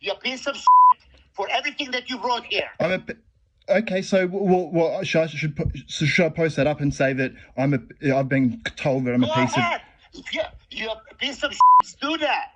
You piece of for everything that you brought here. Okay, so what should I post that up and say that I've been told that I'm a piece of... You're a piece of do that.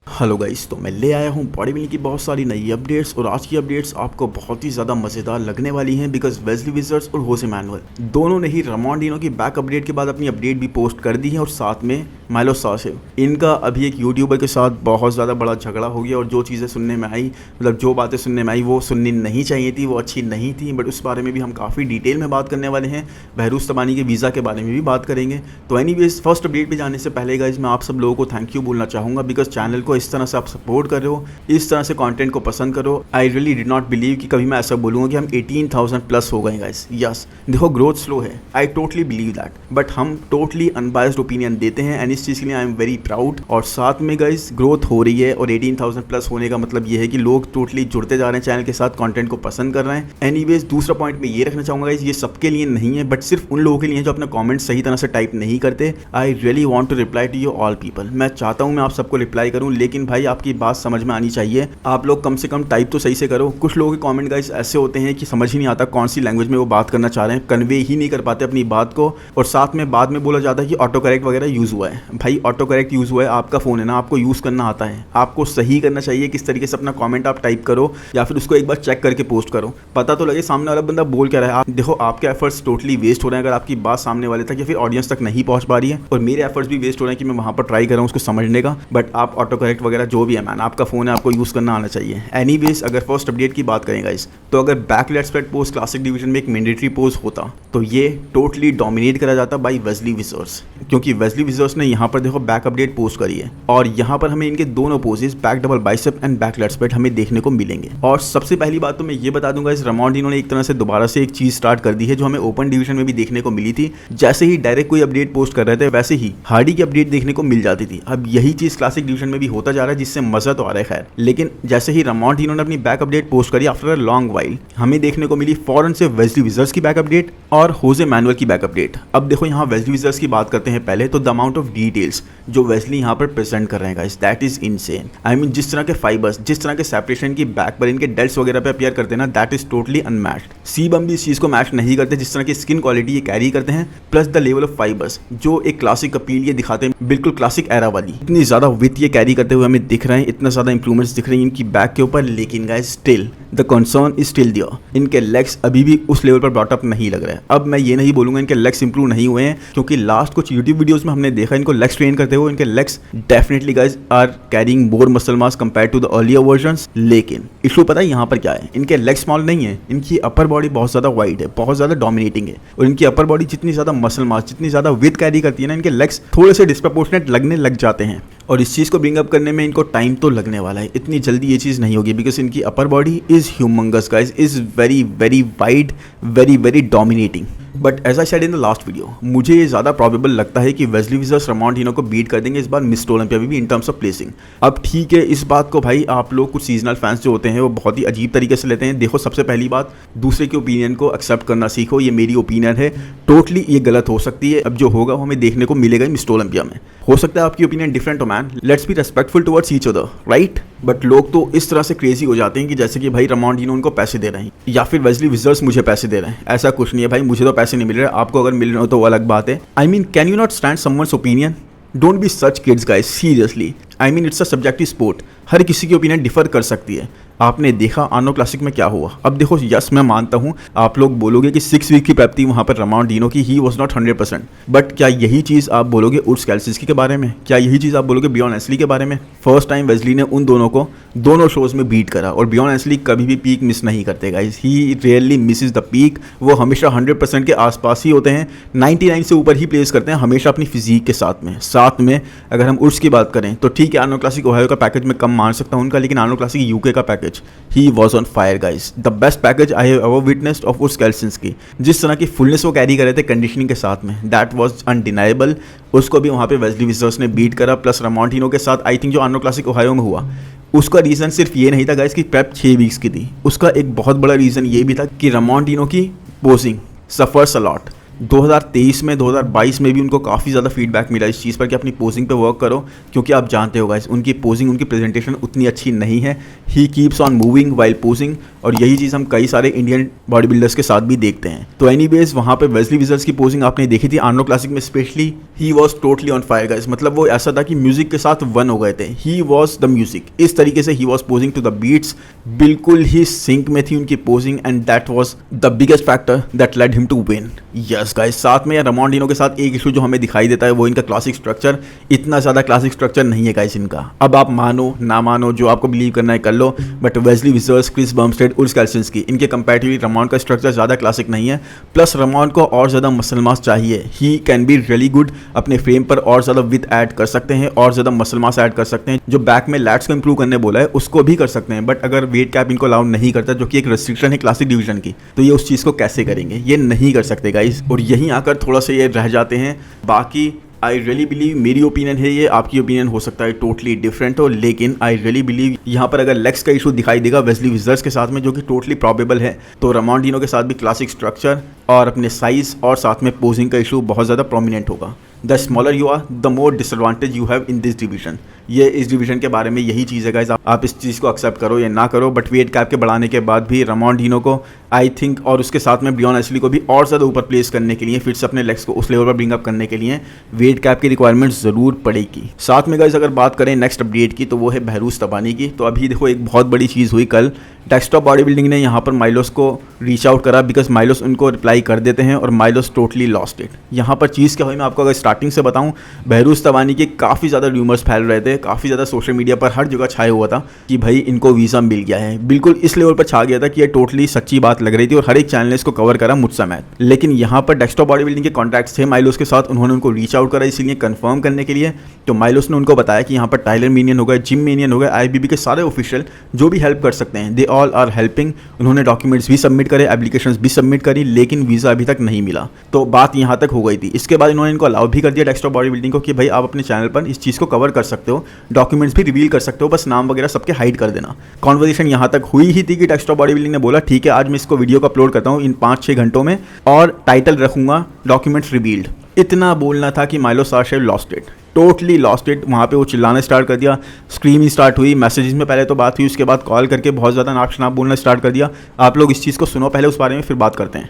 Hello guys, तो मैं ले आया हूँ body building की बहुत सारी नई updates और आज की अपडेट्स आपको बहुत ही ज़्यादा मज़ेदार लगने वाली हैं बिकॉज वेस्ली विज़र्ड्स और होसे मैनुअल दोनों ने ही रामॉन डीनो की बैक अपडेट के बाद अपनी अपडेट भी पोस्ट कर दी है और साथ में माइलो सासिव इनका अभी एक यूट्यूबर के साथ बहुत ज़्यादा बड़ा झगड़ा हो गया और जो चीज़ें सुनने में आई मतलब जो बातें सुनने में आई वो सुननी नहीं चाहिए थी, वो अच्छी नहीं थी, बट उस बारे में भी हम काफ़ी डिटेल में बात करने वाले हैं। बहरूज तबानी के वीज़ा के बारे में भी बात करेंगे। तो एनीवेज फर्स्ट अपडेट पे जाने से पहले गाइज मैं आप सब लोगों को थैंक यू बोलना चाहूँगा बिकॉज चैनल को इस तरह से आप सपोर्ट कर रहे हो, इस तरह से कंटेंट को पसंद करो। I really did not believe कि कभी मैं ऐसा बोलूँगा कि हम 18,000 प्लस हो गए गाइस। यस, देखो ग्रोथ स्लो है, I totally believe that, but हम टोटली अनबायस्ड ओपिनियन देते हैं एंड इस चीज़ के लिए आई एम वेरी प्राउड। और साथ में गाइस ग्रोथ हो रही है और 18,000 प्लस होने का मतलब ये है कि लोग टोटली जुड़ते जा रहे हैं चैनल के साथ, कंटेंट को पसंद कर रहे हैं। एनीवेज दूसरा पॉइंट मैं ये रखना चाहूँगा गाइस, ये सबके लिए नहीं है बट सिर्फ उन लोगों के लिए जो अपना कॉमेंट सही तरह से टाइप नहीं करते। I really want to reply to you all people. मैं चाहता हूँ मैं आप सबको रिप्लाई करूँ, लेकिन भाई आपकी बात समझ में आनी चाहिए। आप लोग कम से कम टाइप तो सही से करो। कुछ लोगों के कमेंट गाइस ऐसे होते हैं कि समझ ही नहीं आता कौन सी लैंग्वेज में वो बात करना चाह रहे हैं, कन्वे ही नहीं कर पाते अपनी बात को, और साथ में बाद में बोला जाता है कि ऑटो करेक्ट वगैरह यूज़ हुआ है। भाई ऑटो करेक्ट यूज़ हुआ है, आपका फ़ोन है ना, आपको यूज़ करना आता है, आपको सही करना चाहिए किस तरीके से अपना कमेंट आप टाइप करो या फिर उसको एक बार चेक करके पोस्ट करो, पता तो लगे सामने वाला बंदा बोल क्या रहा है। आप देखो आपके एफर्ट्स टोटली वेस्ट हो रहे हैं अगर आपकी बात सामने वाले तक या फिर ऑडियंस तक नहीं पहुंच पा रही है, और मेरे एफर्ट्स भी वेस्ट हो रहे हैं कि मैं वहाँ पर ट्राई कर रहा हूँ उसको समझने का। बट आप ऑटो करेक्ट वगैरह जो भी है मैन, आपका फ़ोन है, आपको यूज़ करना आना चाहिए। एनीवेज अगर फर्स्ट अपडेट की बात करें गाइस, तो अगर back lat spread post classic division में एक मैंडेटरी पोज होता तो ये टोटली डोमिनेट करा जाता बाय वेस्ली विज़र्ड्स, क्योंकि वेस्ली विज़र्ड्स ने यहाँ पर देखो बैक अपडेट पोस्ट करी है और यहाँ पर हमें इनके दोनों poses back double bicep and back lat spread हमें देखने को मिलेंगे। और सबसे पहली बात तो मैं ये बता दूंगा, इस रामॉन डीनो ने एक तरह से दोबारा से एक चीज स्टार्ट कर दी है जो हमें ओपन डिवीजन में भी देखने को मिली थी। जैसे ही डायरेक्ट कोई अपडेट पोस्ट कर रहे थे वैसे ही हार्डी की अपडेट देखने को मिल जाती थी। अब यही चीज क्लासिक डिवीजन में भी होता जा रहा है जिससे मजा तो आ रहा है खैर, लेकिन जैसे ही रामॉन डीनो ने अपनी बैक अपडेट पोस्ट करी आफ्टर अ लॉन्ग वाइल, हमें देखने को मिली फॉरन से वेस्ली विज़र्ड्स की बैक अपडेट और होसे मैनुअल की बैक अपडेट। अब देखो यहाँ वेस्ली विज़र्ड्स की बात करते हैं पहले, तो द अमाउंट ऑफ डिटेल्स जो वेस्ली यहाँ पर प्रेजेंट कर रहे हैं guys, that is insane. I mean जिस तरह के फाइबर्स, जिस तरह के सेपरेशन की बैक पर इनके डेल्ट्स वगैरह पे अपीयर करते हैं ना, that is totally unmatched. Sebum भी इस चीज को मैच नहीं करते जिस तरह की स्किन क्वालिटी ये कैरी करते हैं, plus the level of fibres जो एक क्लासिक अपील ये दिखाते हैं, बिल्कुल क्लासिक एरा वाली। इतनी ज्यादा विथ ये कैरी करते हुए हमें दिख रहे हैं, इतना ज्यादा इंप्रूवमेंट्स दिख रही हैं इनकी बैक के ऊपर, लेकिन guys still the concern is still there. इनके लेग्स अभी भी उस लेवल पर ब्रॉटअप नहीं लग रहे हैं। अब मैं ये नहीं बोलूंगा इनके लेग्स इंप्रूव नहीं हुए हैं, क्योंकि लास्ट कुछ यूट्यूब वीडियोस में हमने देखा इनको लेग्स ट्रेन करते हुए, इनके legs definitely guys are carrying more muscle mass compare to the earlier versions. लेकिन इशू पता है यहाँ पर क्या है, इनके लेग स्मॉल नहीं है, इनकी अपर बॉडी बहुत ज़्यादा वाइड है, बहुत ज़्यादा डोमिनेटिंग है, और इनकी अपर बॉडी जितनी ज़्यादा मसल मास, जितनी ज़्यादा विथ कैरी करती है ना, इनके लेग्स थोड़े से डिस्प्रपोर्शनेट लगने लग जाते हैं। और इस चीज़ को ब्रिंग अप करने में इनको टाइम तो लगने वाला है, इतनी जल्दी ये चीज़ नहीं होगी, बिकॉज इनकी upper body is humongous guys, is very very wide, very very dominating. But as I said in the last video, मुझे ये ज़्यादा प्रॉबेबल लगता है कि वेस्ली विज़र्ड्स रामॉन डीनो को बीट कर देंगे इस बार मिस्टर ओलंपिया में भी इन टर्म्स ऑफ प्लेसिंग। अब ठीक है, इस बात को भाई आप लोग कुछ सीजनल फैंस जो होते हैं वो बहुत ही अजीब तरीके से लेते हैं। देखो सबसे पहली बात, दूसरे के ओपिनियन को एक्सेप्ट करना सीखो, ये मेरी ओपिनियन है, टोटली ये गलत हो सकती है। अब जो होगा वो हमें देखने को मिलेगा मिस्टर ओलंपिया में। हो सकता है आपकी ओपिनियन डिफरेंट हो man, let's be respectful towards each other, right? But लोग तो इस तरह से क्रेजी हो जाते हैं कि जैसे कि भाई रामॉन डीनो उनको पैसे दे रहे हैं या फिर वेस्ली विज़र्ड्स मुझे पैसे दे रहे हैं। ऐसा कुछ नहीं है भाई, मुझे तो पैसे नहीं मिल रहे, आपको अगर मिल रहे हो तो वो अलग बात है। I mean can you not stand someone's opinion? Don't be such kids guys, seriously. I mean it's a subjective sport, हर किसी की ओपिनियन डिफर कर सकती है। आपने देखा आर्नो क्लासिक में क्या हुआ। अब देखो यस मैं मानता हूँ आप लोग बोलोगे कि 6 वीक की प्रेप थी वहाँ पर रामॉन डीनो की, ही वॉज नॉट 100%, बट क्या यही चीज़ आप बोलोगे उर्स कैल्सिंस्की के बारे में? क्या यही चीज़ आप बोलोगे बियॉन एस्ली के बारे में? फर्स्ट टाइम वेस्ली ने उन दोनों को दोनों शोज़ में बीट करा, और बियॉन एस्ली कभी भी पीक मिस नहीं करते guys, he rarely Mrs the peak. वो हमेशा 100% के आसपास ही होते हैं, 99 से ऊपर ही प्लेस करते हैं हमेशा अपनी फिजिक के साथ में अगर हम उर्स की बात करें तो ठीक है, आर्नो क्लासिक ओहायो का पैकेज में कम मान सकता हूँ उनका, लेकिन आर्नो क्लासिक यूके का पैकेज ही was on fire guys, the best package I have ever witnessed of Urs Kalecinski. जिस तरह की फुलनेस वो कैरी कर रहे थे कंडीशनिंग के साथ में, दैट वॉज अनडिनाइबल। उसको भी वहाँ पे वेस्ली विज़र्ड्स ने बीट करा, प्लस रामॉन डीनो के साथ आई थिंक जो आर्नो क्लासिक ओहायो में हुआ, उसका रीज़न सिर्फ ये नहीं था गाइस कि प्रेप 6 वीक्स की थी, उसका एक बहुत बड़ा रीज़न ये भी था कि रामॉन डीनो की पोजिंग सफर्स अ लॉट। 2023 में 2022 में भी उनको काफ़ी ज़्यादा फीडबैक मिला इस चीज़ पर कि अपनी पोजिंग पे वर्क करो, क्योंकि आप जानते हो गाइस उनकी पोजिंग, उनकी प्रेजेंटेशन उतनी अच्छी नहीं है। He keeps on moving while posing, और यही चीज़ हम कई सारे इंडियन बॉडी बिल्डर्स के साथ भी देखते हैं। तो एनीवेज वहाँ पे वेस्ली विजर्स की पोजिंग आपने देखी थी आर्नोल्ड क्लासिक में specially, he was totally on fire guys. मतलब वो ऐसा था कि म्यूजिक के साथ वन हो गए थे, ही वॉज द म्यूजिक। इस तरीके से ही was posing to the beats, बिल्कुल ही सिंक में थी उनकी पोजिंग, and that was the biggest factor that led him to win. Yes guys, साथ में रमोन डिनो के साथ एक इशू जो हमें दिखाई देता है वो इनका क्लासिक स्ट्रक्चर। इतना ज़्यादा क्लासिक स्ट्रक्चर नहीं है गाइस इनका। अब आप मानो ना मानो, जो आपको बिलीव करना है कर लो, बट वेस्ली विजर्स, क्रिस बर्मस्टेड, उल्स कैल्सिंस्की, इनके कंपैरेटिवली रमोन का स्ट्रक्चर ज़्यादा क्लासिक नहीं है। प्लस रमोन को और ज़्यादा मसल मास चाहिए। He can be really good, अपने फ्रेम पर और ज़्यादा विथ ऐड कर सकते हैं, और ज़्यादा मसल मास ऐड कर सकते हैं। जो बैक में लैट्स को इंप्रूव करने बोला है उसको भी कर सकते हैं, बट अगर वेट कैप इनको अलाउ नहीं करता, जो कि एक रेस्ट्रिक्शन है क्लासिक डिवीजन की, तो ये उस चीज़ को कैसे करेंगे? ये नहीं कर सकते गाइस, और यहीं आकर थोड़ा सा ये रह जाते हैं। बाकी आई रियली बिलीव, मेरी ओपिनियन है ये, आपकी ओपिनियन हो सकता है टोटली डिफरेंट हो, लेकिन आई रियली बिलीव यहाँ पर अगर लेग्स का इशू दिखाई देगा वेस्ली विजर्स के साथ में, जो कि टोटली प्रॉबेबल है, तो रमोन डिनो के साथ भी क्लासिक स्ट्रक्चर और अपने साइज और साथ में पोजिंग का इशू बहुत ज़्यादा प्रोमिनेंट होगा। The smaller you are, the more disadvantage you have in this division. ये इस डिवीजन के बारे में यही चीज़ है गाइस, आप इस चीज़ को एक्सेप्ट करो या ना करो, बट वेट कैप के बढ़ाने के बाद भी रमोन डिनो को आई थिंक, और उसके साथ में ब्रियॉन एशली को भी और ज़्यादा ऊपर प्लेस करने के लिए, फिर से अपने लेग्स को उस लेवल पर ब्रिंग अप करने के लिए वेट कैप की रिक्वायरमेंट ज़रूर पड़ेगी। साथ में गाइस अगर बात करें नेक्स्ट अपडेट की, तो वो है बहरूज तबानी की। तो अभी देखो एक बहुत बड़ी चीज़ हुई कल, डेस्कटॉप बॉडी बिल्डिंग ने यहाँ पर माइलोस को रीच आउट करा, बिकॉज माइलोस उनको रिप्लाई कर देते हैं और माइलोस टोटली लॉस्ट इट। यहाँ पर चीज़ क्या हुई मैं आपको अगर स्टार्टिंग से बताऊँ, बहरूज तबानी के काफ़ी ज़्यादा र्यूमर्स फैल रहे थे, काफ़ी ज़्यादा सोशल मीडिया पर हर जगह छाया हुआ था कि भाई इनको वीज़ा मिल गया है। बिल्कुल इस लेवल पर छा गया था कि ये टोटली सच्ची बात लग रही थी, और हर एक चैनल ने इसको कवर करा मुझ समेत। लेकिन यहाँ पर डेस्कटॉप बॉडी बिल्डिंग के कॉन्टैक्ट्स थे माइलोस के साथ, उन्होंने उनको रीच आउट करा इसलिए कंफर्म करने के लिए। तो माइलोस ने उनको बताया कि यहाँ पर टाइलर मेनियन हो गए, जिम मेनियन हो गए, IFBB के सारे ऑफिशियल जो भी हेल्प कर सकते हैं, दे ऑल आर हेल्पिंग। उन्होंने डॉक्यूमेंट्स भी सबमिट करे, एप्लीकेशंस भी सबमिट करी, लेकिन वीज़ा अभी तक नहीं मिला। तो बात यहाँ तक हो गई थी। इसके बाद इन्होंने इनको अलाउ भी कर दिया डेस्कटॉप बॉडी बिल्डिंग को कि भाई आप अपने चैनल पर इस चीज़ को कवर कर सकते हो, डॉक्यूमेंट्स भी रिवील कर सकते हो, बस नाम वगैरह सबके हाइड कर देना। कॉन्वर्सेशन यहाँ तक हुई ही थी कि डेस्कटॉप बॉडी बिल्डिंग ने बोला ठीक है, आज मैं इसको वीडियो को अपलोड करता हूँ इन 5-6 घंटों में, और टाइटल रखूंगा डॉक्यूमेंट्स रिवील्ड। इतना बोलना था कि माइलोस आशेव lost it, totally lost it. वहाँ पे वो चिल्लाना स्टार्ट कर दिया, स्क्रीमिंग स्टार्ट हुई, मैसेजेस में पहले तो बात हुई, उसके बाद कॉल करके बहुत ज़्यादा नाक शनाप बोलना स्टार्ट कर दिया। आप लोग इस चीज़ को सुनो पहले, उस बारे में फिर बात करते हैं।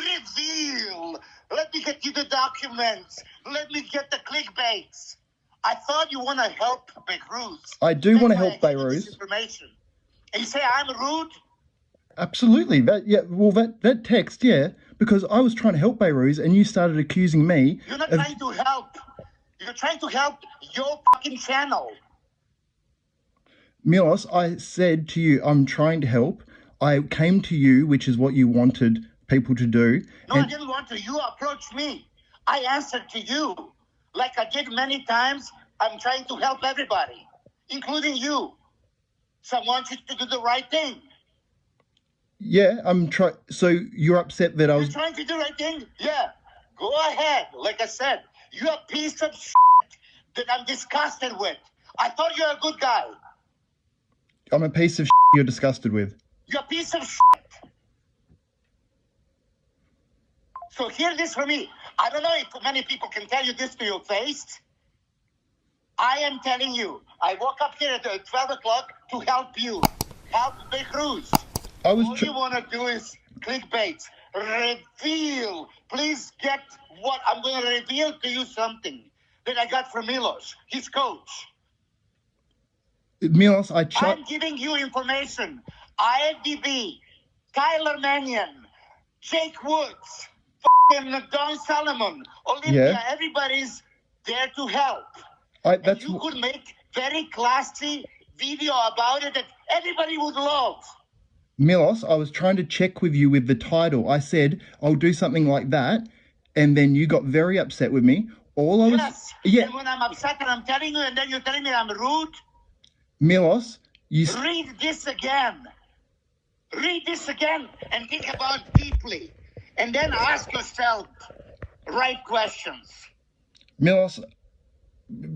Reveal. Let me get you the documents. Let me get the clickbaits. I thought you want to help Beirut. I do want to help Beirut. Information. And you say I'm rude? Absolutely. That text, yeah, because I was trying to help Beirut and you started accusing me. You're not trying to help. You're trying to help your fucking channel. Milos, I said to you, I'm trying to help. I came to you, which is what you wanted people to do. No, I didn't want to. You approached me. I answered to you. Like I did many times. I'm trying to help everybody, including you. So I want you to do the right thing. Yeah, I'm trying. So you're upset that I was... You're trying to do the right thing? Yeah. Go ahead. Like I said, you're a piece of shit that I'm disgusted with. I thought you're a good guy. I'm a piece of shit you're disgusted with. You're a piece of shit. So hear this from me. I don't know if many people can tell you this to your face. I am telling you. I woke up here at 12 o'clock to help you. Help Beirut. I was... All you want to do is clickbait. Reveal. Please get what I'm going to reveal to you something that I got from Milos, his coach. Milos, I'm giving you information. IFBB, Tyler Mannion, Jake Woods, f***ing Don Solomon, Olympia, Yeah. everybody's there to help. that's... And you could make very classy video about it that everybody would love. Milos, I was trying to check with you with the title. I said, I'll do something like that. And then you got very upset with me. All I was... Yes. Yeah. And when I'm upset and I'm telling you and then you're telling me I'm rude, Milos, you... read this again. Read this again and think about it deeply. And then ask yourself right questions. Milos,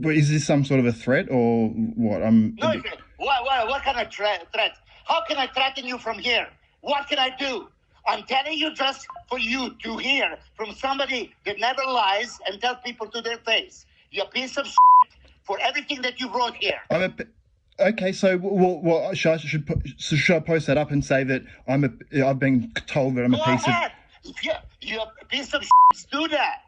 is this some sort of a threat or what? No, what kind of threat? How can I threaten you from here? What can I do? I'm telling you just for you to hear from somebody that never lies and tell people to their face. You're a piece of shit for everything that you wrote here. Okay, so should I post that up and say that I've been told that I'm a Go piece of... ahead. If you're a piece of shit, do that.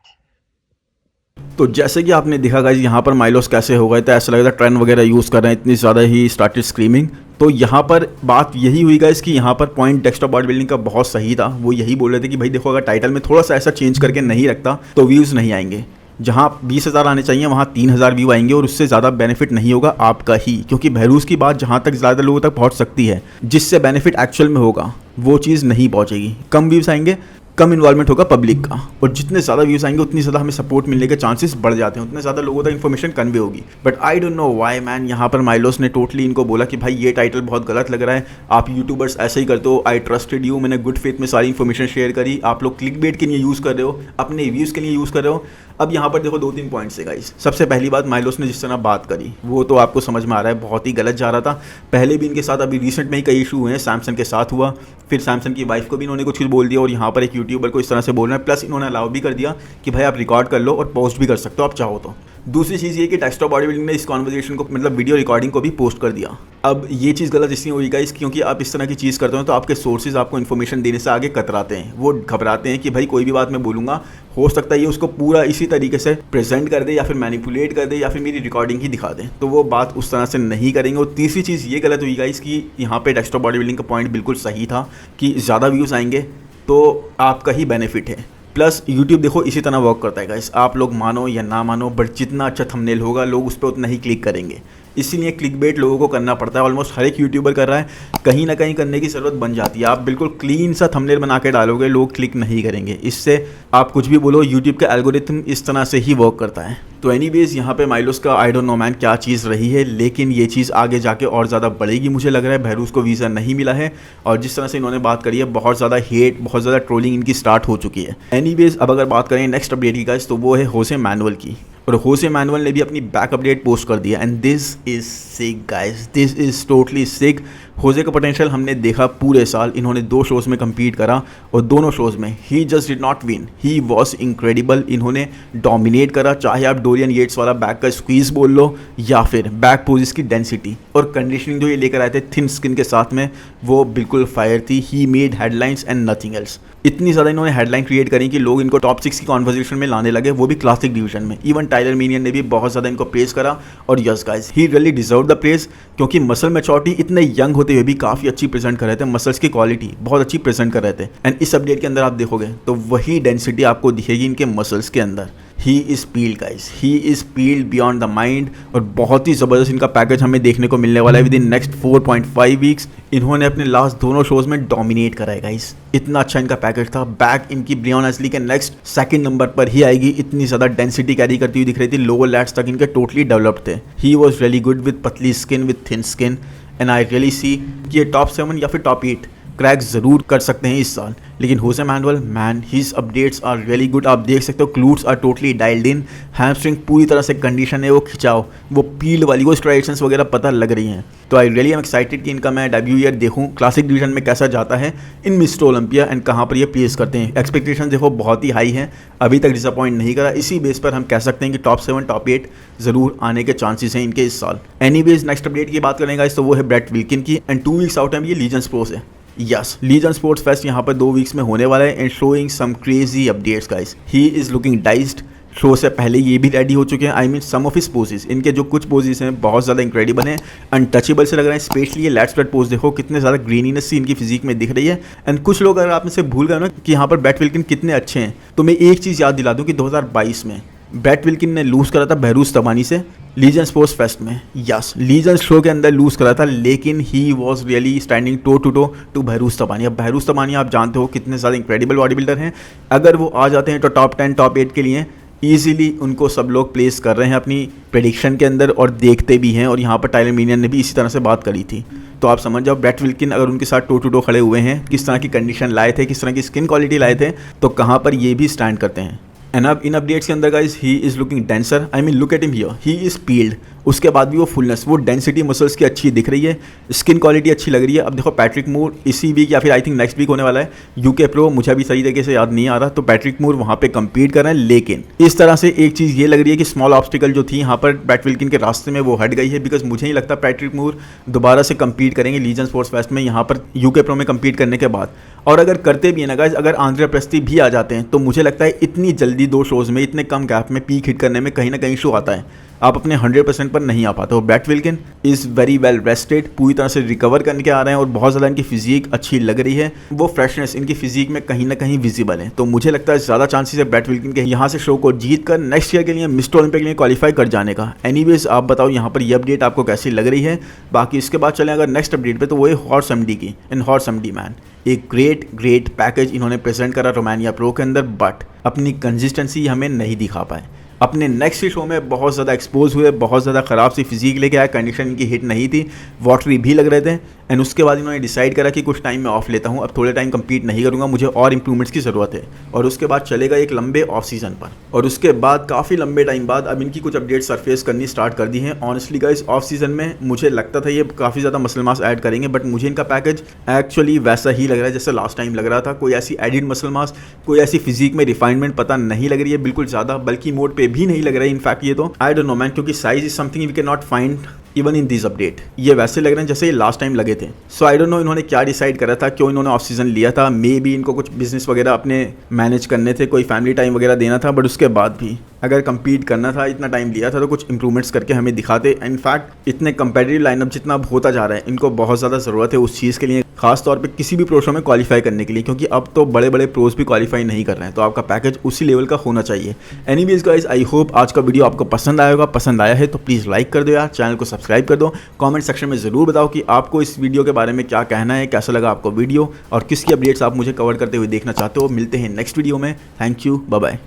तो जैसे कि आपने देखा guys यहाँ पर माइलोस कैसे हो गए थे, ऐसा लग रहा था ट्रेंड वगैरह यूज़ कर रहे हैं, इतनी ज़्यादा ही स्टार्टेड स्क्रीमिंग। तो यहाँ पर बात यही हुई गाइस कि यहाँ पर पॉइंट डेस्कटॉप बॉडी बिल्डिंग का बहुत सही था। वो यही बोल रहे थे कि भाई देखो अगर टाइटल में थोड़ा सा ऐसा चेंज करके नहीं रखता तो व्यूज़ नहीं आएंगे। जहाँ 20,000 आने चाहिए वहाँ 3,000 व्यू आएंगे और उससे ज़्यादा बेनिफिट नहीं होगा आपका ही, क्योंकि बहरूज की बात जहाँ तक ज़्यादा लोगों तक पहुँच सकती है, जिससे बेनिफिट एक्चुअल में होगा वो चीज़ नहीं पहुँचेगी। कम व्यूज़ आएंगे, कम इन्वॉल्वमेंट होगा पब्लिक का, और जितने ज़्यादा व्यूज़ आएंगे उतनी ज़्यादा हमें सपोर्ट मिलने के चांसेस बढ़ जाते हैं, उतने ज़्यादा लोगों तक इन्फॉर्मेशन कन्वे होगी। But I don't know why man, यहाँ पर माइलोस ने टोटली इनको बोला कि भाई ये टाइटल बहुत गलत लग रहा है, आप यूट्यूबर्स ऐसे ही करते हो, आई ट्रस्टेड यू, मैंने गुड फेथ में सारी इन्फॉर्मेशन शेयर करी, आप लोग क्लिक बेट के लिए यूज़ कर रहे हो, अपने व्यूज़ के लिए यूज़ कर रहे हो। अब यहाँ पर देखो 2-3 पॉइंट्स है गाइस। सबसे पहली बात, माइलोस ने जिस तरह बात करी वो तो आपको समझ में आ रहा है बहुत ही गलत जा रहा था। पहले भी इनके साथ अभी रिसेंट में ही कई इशू हुए हैं, सैमसंग के साथ हुआ, फिर सैमसंग की वाइफ को भी इन्होंने कुछ बोल दिया और यहाँ पर एक यूट्यूबर को इस तरह से बोल रहे हैं, प्लस इन्होंने अलाउ भी कर दिया कि भाई आप रिकॉर्ड कर लो और पोस्ट भी कर सकते हो आप चाहो तो। दूसरी चीज़ ये कि डेस्कटॉप बॉडी बिल्डिंग ने इस कॉन्वर्जेशन को मतलब वीडियो रिकॉर्डिंग को भी पोस्ट कर दिया। अब ये चीज़ गलत इसलिए हुई गाइस क्योंकि आप इस तरह की चीज़ करते हो तो आपके सोर्सेज आपको इन्फॉर्मेशन देने से आगे कतराते हैं, वो घबराते हैं कि भाई कोई भी बात मैं बोलूँगा हो सकता है ये उसको पूरा इसी तरीके से प्रेजेंट कर दे या फिर मैनिपुलेट कर दे या फिर मेरी रिकॉर्डिंग ही दिखा दे, तो वो बात उस तरह से नहीं करेंगे। और तीसरी चीज़ ये गलत हुई गाइस कि यहाँ पे डेस्कटॉप बॉडी बिल्डिंग का पॉइंट बिल्कुल सही था कि ज़्यादा व्यूज़ आएंगे तो आपका ही बेनिफिट है। प्लस यूट्यूब देखो इसी तरह वर्क करता है गाइस, आप लोग मानो या ना मानो, बट जितना अच्छा थंबनेल होगा लोग उस पर उतना ही क्लिक करेंगे, इसीलिए क्लिकबेट लोगों को करना पड़ता है। ऑलमोस्ट हर एक यूट्यूबर कर रहा है, कहीं ना कहीं करने की ज़रूरत बन जाती है। आप बिल्कुल क्लीन सा थंबनेल बना के डालोगे, लोग क्लिक नहीं करेंगे, इससे आप कुछ भी बोलो यूट्यूब का एल्गोरिथम इस तरह से ही वर्क करता है। तो एनीवेज यहाँ पे माइलोस का आई डोंट नो मैन क्या चीज़ रही है, लेकिन ये चीज़ आगे जाके और ज़्यादा बढ़ेगी मुझे लग रहा है। बहरूज को वीज़ा नहीं मिला है और जिस तरह से इन्होंने बात करी है बहुत ज़्यादा हेट, बहुत ज़्यादा ट्रोलिंग इनकी स्टार्ट हो चुकी है। एनीवेज अब अगर बात करें नेक्स्ट अपडेट की गाइस, तो वो है होसे मैनुअल की, और होसे मैनुअल ने भी अपनी बैक अपडेट पोस्ट कर दिया, and this is sick guys, this is totally sick. Jose का पोटेंशियल हमने देखा पूरे साल, इन्होंने 2 शोज़ में कम्पीट करा और दोनों शोज़ में he just did not win, he was incredible. इन्होंने डोमिनेट करा, चाहे आप डोरियन येट्स वाला बैक का स्क्वीज़ बोल लो या फिर बैक पोजिस की डेंसिटी और कंडीशनिंग जो ये लेकर आए थे थिन स्किन के साथ में, वो बिल्कुल फायर थी। He made headlines and nothing else. इतनी ज़्यादा इन्होंने हेडलाइन क्रिएट करी कि लोग इनको टॉप 6 की कॉन्वर्सेशन में लाने लगे, वो भी क्लासिक डिवीजन में। इवन टाइलर मीनियन ने भी बहुत ज़्यादा इनको प्रेज करा, और yes guys he really deserve the praise, क्योंकि मसल मैच्योरिटी इतने यंग होते हुए भी काफ़ी अच्छी प्रेजेंट कर रहे थे, मसल्स की क्वालिटी बहुत अच्छी प्रेजेंट कर रहे थे। एंड इस अपडेट के अंदर आप देखोगे तो वही डेंसिटी आपको दिखेगी इनके मसल्स के अंदर। He is peeled guys, he is peeled beyond the mind, और बहुत ही ज़बरदस्त इनका पैकेज हमें देखने को मिलने वाला है विद इन नेक्स्ट 4.5 वीक्स। इन्होंने अपने लास्ट दोनों शोज़ में डोमिनेट करा है गाइस, इतना अच्छा इनका पैकेज था। बैक इनकी ब्रियॉन एशली के नेक्स्ट 2nd नंबर पर ही आएगी, इतनी ज़्यादा डेंसिटी कैरी करती हुई दिख रही थी, लोअर लैट्स तक इनके टोटली डेवलप्ड थे। He was really good with पतली skin, with thin skin, and I really see कि ये टॉप 7 या फिर टॉप 8 क्रैक ज़रूर कर सकते हैं इस साल। लेकिन Jose Manuel man, his updates are really good. आप देख सकते हो glutes are totally dialed in, hamstring पूरी तरह से कंडीशन है, वो खिंचाव, वो पील वाली, वो स्ट्राइशंस वगैरह पता लग रही हैं। तो आई रियली एम एक्साइटेड कि इनका मैं डेब्यू ईयर देखूं, क्लासिक डिवीजन में कैसा जाता है इन मिस्टर ओलंपिया एंड कहाँ पर ये प्लेस करते हैं। एक्सपेक्टेशन देखो बहुत ही हाई है, अभी तक डिसअपॉइंट नहीं करा, इसी बेस पर हम कह सकते हैं कि टॉप 7 टॉप 8 ज़रूर आने के चांसेस हैं इनके इस साल। एनीवेज नेक्स्ट अपडेट की बात करेंगे तो वो है ब्रेट विल्किन की, एंड 2 वीक्स आउट है ये लीजेंड स्पोर्ट्स है। यस, लीजेंड स्पोर्ट्स फेस्ट यहाँ पर 2 वीक्स में होने वाला है, and showing some crazy updates guys. He is looking diced, show से पहले ये भी रेडी हो चुके हैं। I mean some of his poses, इनके जो कुछ पोजेस हैं बहुत ज़्यादा इंक्रेडिबल हैं, अनटचेबल से लग रहे हैं। स्पेशली ये लैट स्प्रेड पोज देखो, कितने ज़्यादा ग्रीनीनेस सी इनकी फिजिक में दिख रही है। एंड कुछ लोग अगर आप में से भूल गए ना कि यहाँ पर ब्रेट विल्किन कितने अच्छे हैं, तो मैं एक चीज़ याद दिला दूँ कि 2022 में ब्रेट विल्किन ने लूज़ करा था बहरूज तबानी से लीजेंड स्पोर्ट्स फेस्ट में। यस, लीजेंड शो के अंदर लूज़ करा था, लेकिन he was really standing toe to toe to Behrouz Tabani. अब बहरूज तबानी आप जानते हो कितने ज़्यादा इंक्रेडिबल बॉडी बिल्डर हैं, अगर वो आ जाते हैं तो टॉप 10 टॉप 8 के लिए ईजिली उनको सब लोग प्लेस कर रहे हैं अपनी प्रेडिक्शन के अंदर, और देखते भी हैं। और यहाँ पर टाइलर मीनियन ने भी इसी तरह से बात करी थी, तो आप समझ जाओ ब्रेट विल्किन अगर उनके साथ टो टू टो खड़े हुए हैं, किस तरह की कंडीशन लाए थे, किस तरह की स्किन क्वालिटी लाए थे, तो कहाँ पर ये भी स्टैंड करते हैं। एंड अब इन अपडेट्स के अंदर guys he is looking denser, I mean look at him here, he is peeled. उसके बाद भी वो फुलनेस, वो डेंसिटी मसल्स की अच्छी दिख रही है, स्किन क्वालिटी अच्छी लग रही है। अब देखो पैट्रिक मूर इसी वीक या फिर आई थिंक नेक्स्ट वीक होने वाला है यूके प्रो, मुझे अभी सही तरीके से याद नहीं आ रहा, तो पैट्रिक मूर वहाँ पे कम्पीट कर रहे हैं। लेकिन इस तरह से एक चीज़ ये लग रही है कि स्मॉल ऑब्स्टिकल जो थी यहाँ पर पैट विल्किन के रास्ते में वो हट गई है, बिकॉज मुझे नहीं लगता पैट्रिक मूर दोबारा से कम्पीट करेंगे लीजन स्पोर्ट्स फेस्ट में यहाँ पर यूके प्रो में कम्पीट करने के बाद। और अगर करते भी हैं ना गाइस, अगर आंद्रे प्रस्ती भी आ जाते हैं तो मुझे लगता है इतनी जल्दी 2 शोज़ में इतने कम गैप में पीक हिट करने में कहीं ना कहीं इशू आता है, आप अपने 100% पर नहीं आ पाते हो। Brat Wilkin is very well rested, पूरी तरह से रिकवर करने के आ रहे हैं और बहुत ज़्यादा इनकी फिजिक अच्छी लग रही है, वो फ्रेशनेस इनकी फिजिक में कहीं ना कहीं विजिबल है। तो मुझे लगता है ज़्यादा चांसेस है ब्रैट विल्किन के यहाँ से शो को जीत कर नेक्स्ट ईयर के लिए मिस्टर ओलंपिक के लिए क्वालिफाई कर जाने का। एनीवेज आप बताओ यहाँ पर ये अपडेट आपको कैसी लग रही है। बाकी इसके बाद चलें अगर नेक्स्ट अपडेट पर, तो वो है हॉर्स एमडी की। इन हॉर्स एमडी मैन एक ग्रेट पैकेज इन्होंने प्रेजेंट करा रोमानिया प्रो के अंदर, बट अपनी कंसिस्टेंसी हमें नहीं दिखा पाए। अपने नेक्स्ट शो में बहुत ज़्यादा एक्सपोज हुए, बहुत ज़्यादा ख़राब सी फिजिक लेके आए, कंडीशन इनकी हिट नहीं थी, वाटरी भी लग रहे थे। एंड उसके बाद इन्होंने डिसाइड करा कि कुछ टाइम मैं ऑफ लेता हूँ, अब थोड़े टाइम कंपीट नहीं करूँगा, मुझे और इंप्रूवमेंट्स की ज़रूरत है। और उसके बाद चलेगा एक लंबे ऑफ सीज़न पर, और उसके बाद काफ़ी लंबे टाइम बाद अब इनकी कुछ अपडेट सरफेस करनी स्टार्ट कर दी हैं। ऑनेस्टली गाइस, ऑफ सीज़न में मुझे लगता था ये काफ़ी ज़्यादा मसल मास ऐड करेंगे, बट मुझे इनका पैकेज एक्चुअली वैसा ही लग रहा है जैसे लास्ट टाइम लग रहा था। कोई ऐसी एडिड मसल मास, कोई ऐसी फिजिक में रिफाइनमेंट पता नहीं लग रही है बिल्कुल ज़्यादा, बल्कि मोड पे भी नहीं लग रहा है इनफैक्ट ये तो। आई डोंट नो मैन, क्योंकि size is something we can not find even in this update. ये वैसे लग रहे हैं जैसे ये लास्ट टाइम लगे थे। सो आई डोंट नो इन्होंने क्या डिसाइड करा था, क्यों इन्होंने ऑफ सीजन लिया था। मे बी इनको कुछ बिजनेस वगैरह अपने मैनेज करने थे, कोई फैमिली टाइम वगैरह देना था, बट उसके बाद भी अगर कंपीट करना था, इतना टाइम लिया था, तो कुछ इंप्रूवमेंट्स करके हमें दिखाते। इनफैक्ट इतने कंपेटिटिव लाइनअप जितना अब होता जा रहा है, इनको बहुत ज़्यादा ज़रूरत है उस चीज़ के लिए, खास तौर पे किसी भी प्रो शो में क्वालिफाई करने के लिए, क्योंकि अब तो बड़े बड़े प्रोज भी क्वालिफाई नहीं कर रहे हैं, तो आपका पैकेज उसी लेवल का होना चाहिए। एनीवेज गाइस, आई होप आज का वीडियो आपको पसंद आया होगा। पसंद आया है तो प्लीज़ लाइक कर दो यार, चैनल को सब्सक्राइब कर दो। कमेंट सेक्शन में ज़रूर बताओ कि आपको इस वीडियो के बारे में क्या कहना है, कैसा लगा आपको वीडियो, और किसकी अपडेट्स आप मुझे कवर करते हुए देखना चाहते हो। मिलते हैं नेक्स्ट वीडियो में। Thank you, bye bye.